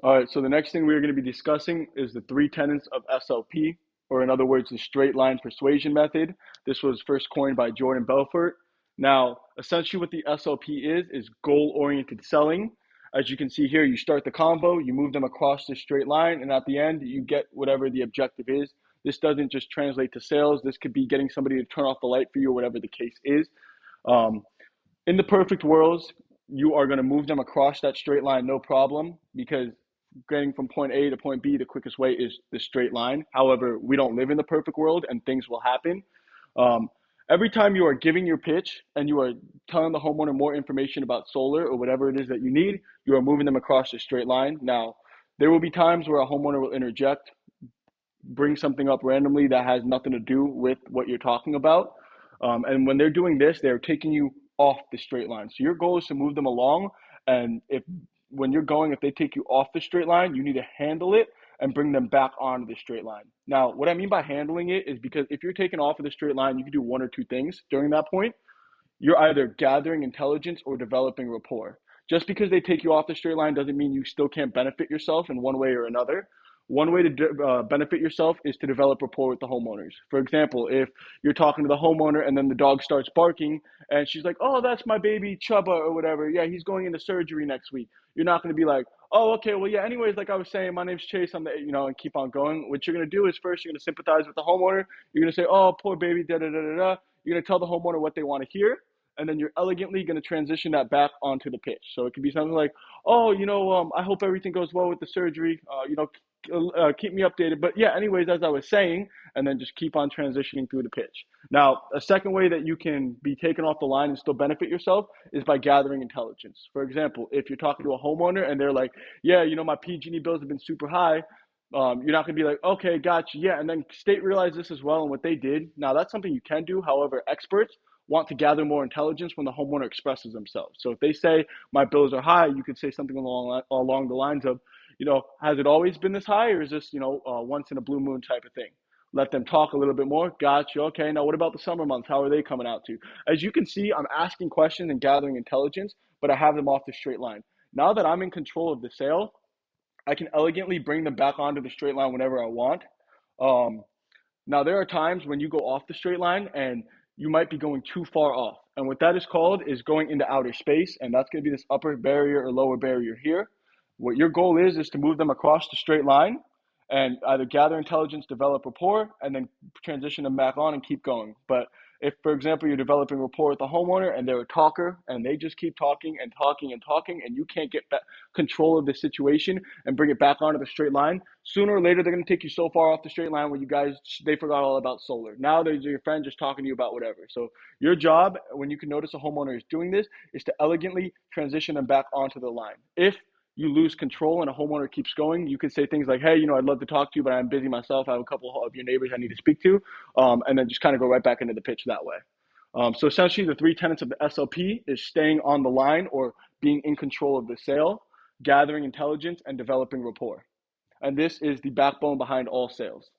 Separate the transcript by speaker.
Speaker 1: All right, so the next thing we're going to be discussing is the three tenets of SLP, or in other words, the straight line persuasion method. This was first coined by Jordan Belfort. Now, essentially what the SLP is goal-oriented selling. As you can see here, you start the combo, you move them across this straight line, and at the end, you get whatever the objective is. This doesn't just translate to sales. This could be getting somebody to turn off the light for you, or whatever the case is. Um, in the perfect worlds, you are going to move them across that straight line, no problem, because getting from point A to point B, the quickest way is the straight line. However, we don't live in the perfect world and things will happen. Um, every time you are giving your pitch and you are telling the homeowner more information about solar or whatever it is that you need, you are moving them across the straight line. Now, there will be times where a homeowner will interject, bring something up randomly that has nothing to do with what you're talking about. And when they're doing this, they're taking you off the straight line. So your goal is to move them along. And if when you're going, if they take you off the straight line, you need to handle it and bring them back onto the straight line. Now, what I mean by handling it is because if you're taken off of the straight line, you can do one or two things during that point. You're either gathering intelligence or developing rapport. Just because they take you off the straight line doesn't mean you still can't benefit yourself in one way or another. One way to benefit yourself is to develop rapport with the homeowners. For example, if you're talking to the homeowner and then the dog starts barking and she's like, "Oh, that's my baby Chubba," or whatever. Yeah, he's going into surgery next week. You're not going to be like, "Oh, okay, well, yeah, anyways, like I was saying, my name's Chase, and keep on going." What you're going to do is first, you're going to sympathize with the homeowner. You're going to say, "Oh, poor baby, da da da da da." You're going to tell the homeowner what they want to hear, and then you're elegantly going to transition that back onto the pitch. So it could be something like, "Oh, I hope everything goes well with the surgery. Keep me updated." But yeah, anyways, as I was saying, and then just keep on transitioning through the pitch. Now, a second way that you can be taken off the line and still benefit yourself is by gathering intelligence. For example, if you're talking to a homeowner and they're like, "Yeah, my PG&E bills have been super high." You're not going to be like, "Okay, gotcha, yeah," and then state realized this as well and what they did. Now, that's something you can do. However, experts want to gather more intelligence when the homeowner expresses themselves. So if they say my bills are high, you could say something along the lines of, has it always been this high, or is this once in a blue moon type of thing? Let them talk a little bit more. Gotcha. Okay. Now what about the summer months? How are they coming out to? As you can see, I'm asking questions and gathering intelligence, but I have them off the straight line. Now that I'm in control of the sale, I can elegantly bring them back onto the straight line whenever I want. Um, Now, there are times when you go off the straight line and you might be going too far off. And what that is called is going into outer space. And that's going to be this upper barrier or lower barrier here. What your goal is to move them across the straight line and either gather intelligence, develop rapport, and then transition them back on and keep going. But if, for example, you're developing rapport with the homeowner and they're a talker and they just keep talking and talking and talking and you can't get control of the situation and bring it back onto the straight line, sooner or later they're going to take you so far off the straight line where they forgot all about solar. Now they're your friend just talking to you about whatever. So your job, when you can notice a homeowner is doing this, is to elegantly transition them back onto the line. If you lose control and a homeowner keeps going, you can say things like, "Hey, I'd love to talk to you, but I'm busy myself. I have a couple of your neighbors I need to speak to," and then just kind of go right back into the pitch that way. So essentially, the three tenets of the SLP is staying on the line or being in control of the sale, gathering intelligence, and developing rapport. And this is the backbone behind all sales.